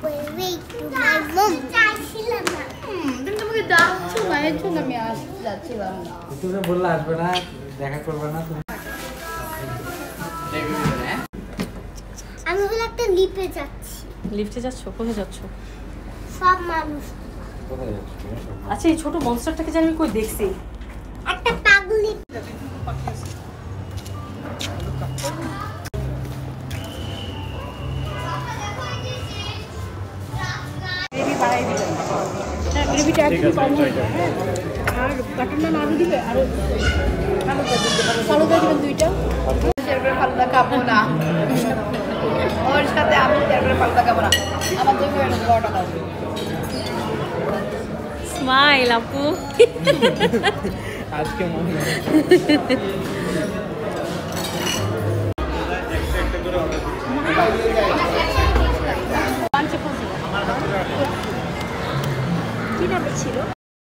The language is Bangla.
wait to my mom. চাইছিলাম না। তুমি আমাকে ডাকছো না, এর জন্য আমি যাচ্ছিলাম না। তুমি বললে আসবে না, দেখা করবে না তুমি। আমি হলো একটা লিফটে যাচ্ছি। লিফটে যাচ্ছ? কোথায় যাচ্ছ? সব মানুষ। কোথায় যাচ্ছ? আচ্ছা, এই ছোট মনস্টারটাকে জানি আমি কই দেখছি। একটা পাগলি। গ্রেভিটা একটু কম হবে, হ্যাঁ। আর বাটার নান আরও দিবে, আরও ফালুদা দিবেন 2টা। এরপরে ফালুদা খাবো না, ওর সাথে আমি এরপরে ফালুদা খাবো না। আমার 2 প্লেট বড়টা দাও। স্মাইল আপু। আজকে মনে হয় কি নাম ছিল?